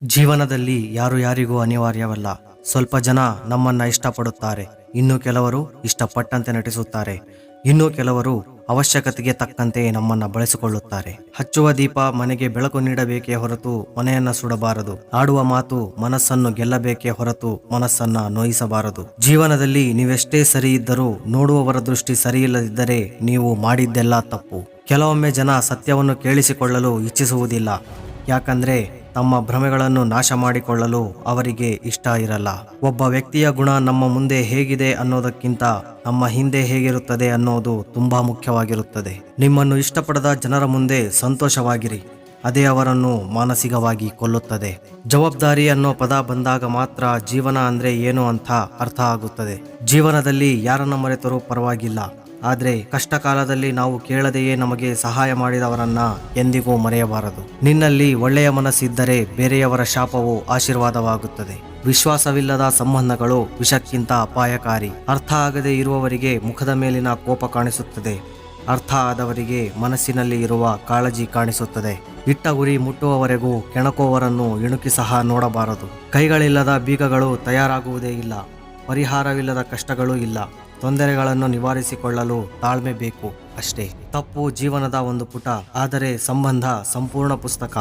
ಜೀವನದಲ್ಲಿ ಯಾರು ಯಾರಿಗೂ ಅನಿವಾರ್ಯವಲ್ಲ. ಸ್ವಲ್ಪ ಜನ ನಮ್ಮನ್ನ ಇಷ್ಟಪಡುತ್ತಾರೆ, ಇನ್ನು ಕೆಲವರು ಇಷ್ಟಪಟ್ಟಂತೆ ನಟಿಸುತ್ತಾರೆ, ಇನ್ನು ಕೆಲವರು ಅವಶ್ಯಕತೆಗೆ ತಕ್ಕಂತೆ ನಮ್ಮನ್ನ ಬಳಸಿಕೊಳ್ಳುತ್ತಾರೆ. ಹಚ್ಚುವ ದೀಪ ಮನೆಗೆ ಬೆಳಕು ನೀಡಬೇಕೇ ಹೊರತು ಮನೆಯನ್ನ ಸುಡಬಾರದು. ಆಡುವ ಮಾತು ಮನಸ್ಸನ್ನು ಗೆಲ್ಲಬೇಕೇ ಹೊರತು ಮನಸ್ಸನ್ನ ನೋಯಿಸಬಾರದು. ಜೀವನದಲ್ಲಿ ನೀವೆಷ್ಟೇ ಸರಿ ಇದ್ದರೂ ನೋಡುವವರ ದೃಷ್ಟಿ ಸರಿಯಿಲ್ಲದಿದ್ದರೆ ನೀವು ಮಾಡಿದ್ದೆಲ್ಲ ತಪ್ಪು. ಕೆಲವೊಮ್ಮೆ ಜನ ಸತ್ಯವನ್ನು ಕೇಳಿಸಿಕೊಳ್ಳಲು ಇಚ್ಛಿಸುವುದಿಲ್ಲ, ಯಾಕಂದ್ರೆ ತಮ್ಮ ಭ್ರಮೆಗಳನ್ನು ನಾಶ ಮಾಡಿಕೊಳ್ಳಲು ಅವರಿಗೆ ಇಷ್ಟ ಇರಲ್ಲ. ಒಬ್ಬ ವ್ಯಕ್ತಿಯ ಗುಣ ನಮ್ಮ ಮುಂದೆ ಹೇಗಿದೆ ಅನ್ನೋದಕ್ಕಿಂತ ನಮ್ಮ ಹಿಂದೆ ಹೇಗಿರುತ್ತದೆ ಅನ್ನೋದು ತುಂಬಾ ಮುಖ್ಯವಾಗಿರುತ್ತದೆ. ನಿಮ್ಮನ್ನು ಇಷ್ಟಪಡದ ಜನರ ಮುಂದೆ ಸಂತೋಷವಾಗಿರಿ, ಅದೇ ಅವರನ್ನು ಮಾನಸಿಕವಾಗಿ ಕೊಲ್ಲುತ್ತದೆ. ಜವಾಬ್ದಾರಿ ಅನ್ನೋ ಪದ ಬಂದಾಗ ಮಾತ್ರ ಜೀವನ ಅಂದ್ರೆ ಏನು ಅಂತ ಅರ್ಥ ಆಗುತ್ತದೆ. ಜೀವನದಲ್ಲಿ ಯಾರನ್ನ ಮರೆತರೂ ಪರವಾಗಿಲ್ಲ, ಆದ್ರೆ ಕಷ್ಟ ಕಾಲದಲ್ಲಿ ನಾವು ಕೇಳದೆಯೇ ನಮಗೆ ಸಹಾಯ ಮಾಡಿದವರನ್ನ ಎಂದಿಗೂ ಮರೆಯಬಾರದು. ನಿನ್ನಲ್ಲಿ ಒಳ್ಳೆಯ ಮನಸ್ಸಿದ್ದರೆ ಬೇರೆಯವರ ಶಾಪವು ಆಶೀರ್ವಾದವಾಗುತ್ತದೆ. ವಿಶ್ವಾಸವಿಲ್ಲದ ಸಂಬಂಧಗಳು ವಿಷಕ್ಕಿಂತ ಅಪಾಯಕಾರಿ. ಅರ್ಥ ಆಗದೆ ಇರುವವರಿಗೆ ಮುಖದ ಮೇಲಿನ ಕೋಪ ಕಾಣಿಸುತ್ತದೆ, ಅರ್ಥ ಆದವರಿಗೆ ಮನಸ್ಸಿನಲ್ಲಿ ಇರುವ ಕಾಳಜಿ ಕಾಣಿಸುತ್ತದೆ. ಇಟ್ಟ ಗುರಿ ಮುಟ್ಟುವವರೆಗೂ ಕೆಣಕುವವರನ್ನು ಇಣುಕಿ ಸಹ ನೋಡಬಾರದು. ಕೈಗಳಿಲ್ಲದ ಬೀಗಗಳು ತಯಾರಾಗುವುದೇ ಇಲ್ಲ, ಪರಿಹಾರವಿಲ್ಲದ ಕಷ್ಟಗಳೂ ಇಲ್ಲ. ತೊಂದರೆಗಳನ್ನು ನಿವಾರಿಸಿಕೊಳ್ಳಲು ತಾಳ್ಮೆ ಬೇಕು ಅಷ್ಟೇ. ತಪ್ಪು ಜೀವನದ ಒಂದು ಪುಟ, ಆದರೆ ಸಂಬಂಧ ಸಂಪೂರ್ಣ ಪುಸ್ತಕ.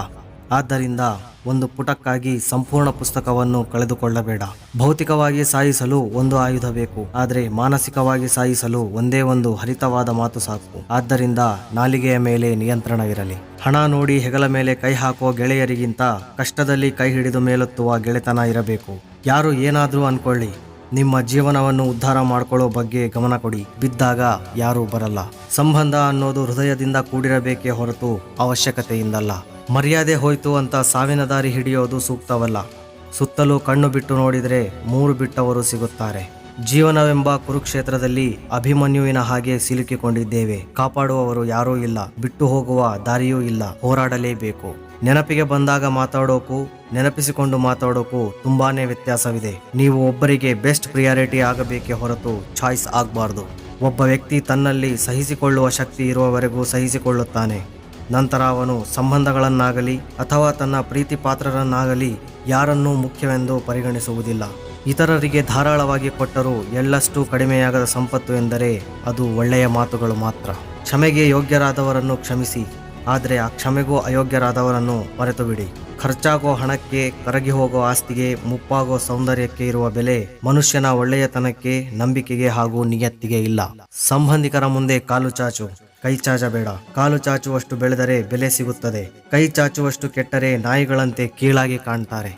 ಆದ್ದರಿಂದ ಒಂದು ಪುಟಕ್ಕಾಗಿ ಸಂಪೂರ್ಣ ಪುಸ್ತಕವನ್ನು ಕಳೆದುಕೊಳ್ಳಬೇಡ. ಭೌತಿಕವಾಗಿ ಸಾಯಿಸಲು ಒಂದು ಆಯುಧ ಬೇಕು, ಆದರೆ ಮಾನಸಿಕವಾಗಿ ಸಾಯಿಸಲು ಒಂದೇ ಒಂದು ಹರಿತವಾದ ಮಾತು ಸಾಕು. ಆದ್ದರಿಂದ ನಾಲಿಗೆಯ ಮೇಲೆ ನಿಯಂತ್ರಣವಿರಲಿ. ಹಣ ನೋಡಿ ಹೆಗಲ ಮೇಲೆ ಕೈ ಹಾಕುವ ಗೆಳೆಯರಿಗಿಂತ ಕಷ್ಟದಲ್ಲಿ ಕೈ ಹಿಡಿದು ಮೇಲೆತ್ತುವ ಗೆಳೆತನ ಇರಬೇಕು. ಯಾರು ಏನಾದರೂ ಅನ್ಕೊಳ್ಳಿ, ನಿಮ್ಮ ಜೀವನವನ್ನು ಉದ್ಧಾರ ಮಾಡ್ಕೊಳ್ಳೋ ಬಗ್ಗೆ ಗಮನ ಕೊಡಿ. ಬಿದ್ದಾಗ ಯಾರೂ ಬರಲ್ಲ. ಸಂಬಂಧ ಅನ್ನೋದು ಹೃದಯದಿಂದ ಕೂಡಿರಬೇಕೇ ಹೊರತು ಅವಶ್ಯಕತೆಯಿಂದಲ್ಲ. ಮರ್ಯಾದೆ ಹೋಯ್ತು ಅಂತ ಸಾವಿನ ದಾರಿ ಹಿಡಿಯೋದು ಸೂಕ್ತವಲ್ಲ. ಸುತ್ತಲೂ ಕಣ್ಣು ಬಿಟ್ಟು ನೋಡಿದರೆ 3 ಬಿಟ್ಟವರು ಸಿಗುತ್ತಾರೆ. ಜೀವನವೆಂಬ ಕುರುಕ್ಷೇತ್ರದಲ್ಲಿ ಅಭಿಮನ್ಯುವಿನ ಹಾಗೆ ಸಿಲುಕಿಕೊಂಡಿದ್ದೇವೆ. ಕಾಪಾಡುವವರು ಯಾರೂ ಇಲ್ಲ, ಬಿಟ್ಟು ಹೋಗುವ ದಾರಿಯೂ ಇಲ್ಲ. ಹೋರಾಡಲೇಬೇಕು. ನೆನಪಿಗೆ ಬಂದಾಗ ಮಾತಾಡೋಕು, ನೆನಪಿಸಿಕೊಂಡು ಮಾತಾಡೋಕು ತುಂಬಾನೇ ವ್ಯತ್ಯಾಸವಿದೆ. ನೀವು ಒಬ್ಬರಿಗೆ ಬೆಸ್ಟ್ ಪ್ರಿಯಾರಿಟಿ ಆಗಬೇಕೇ ಹೊರತು ಚಾಯ್ಸ್ ಆಗಬಾರ್ದು. ಒಬ್ಬ ವ್ಯಕ್ತಿ ತನ್ನಲ್ಲಿ ಸಹಿಸಿಕೊಳ್ಳುವ ಶಕ್ತಿ ಇರುವವರೆಗೂ ಸಹಿಸಿಕೊಳ್ಳುತ್ತಾನೆ. ನಂತರ ಅವನು ಸಂಬಂಧಗಳನ್ನಾಗಲಿ ಅಥವಾ ತನ್ನ ಪ್ರೀತಿ ಪಾತ್ರರನ್ನಾಗಲಿ ಯಾರನ್ನೂ ಮುಖ್ಯವೆಂದು ಪರಿಗಣಿಸುವುದಿಲ್ಲ. ಇತರರಿಗೆ ಧಾರಾಳವಾಗಿ ಕೊಟ್ಟರೂ ಎಳ್ಳಷ್ಟು ಕಡಿಮೆಯಾಗದ ಸಂಪತ್ತು ಎಂದರೆ ಅದು ಒಳ್ಳೆಯ ಮಾತುಗಳು ಮಾತ್ರ. ಕ್ಷಮೆಗೆ ಯೋಗ್ಯರಾದವರನ್ನು ಕ್ಷಮಿಸಿ, ಆದರೆ ಆ ಕ್ಷಮೆಗೂ ಅಯೋಗ್ಯರಾದವರನ್ನು ಮರೆತು ಬಿಡಿ. ಖರ್ಚಾಗೋ ಹಣಕ್ಕೆ, ಕರಗಿ ಹೋಗೋ ಆಸ್ತಿಗೆ, ಮುಪ್ಪಾಗೋ ಸೌಂದರ್ಯಕ್ಕೆ ಇರುವ ಬೆಲೆ ಮನುಷ್ಯನ ಒಳ್ಳೆಯತನಕ್ಕೆ, ನಂಬಿಕೆಗೆ ಹಾಗೂ ನಿಯತ್ತಿಗೆ ಇಲ್ಲ. ಸಂಬಂಧಿಕರ ಮುಂದೆ ಕಾಲು ಚಾಚು, ಕೈ ಚಾಚಬೇಡ. ಕಾಲು ಚಾಚುವಷ್ಟು ಬೆಳೆದರೆ ಬೆಲೆ ಸಿಗುತ್ತದೆ, ಕೈ ಚಾಚುವಷ್ಟು ಕೆಟ್ಟರೆ ನಾಯಿಗಳಂತೆ ಕೀಳಾಗಿ ಕಾಣ್ತಾರೆ.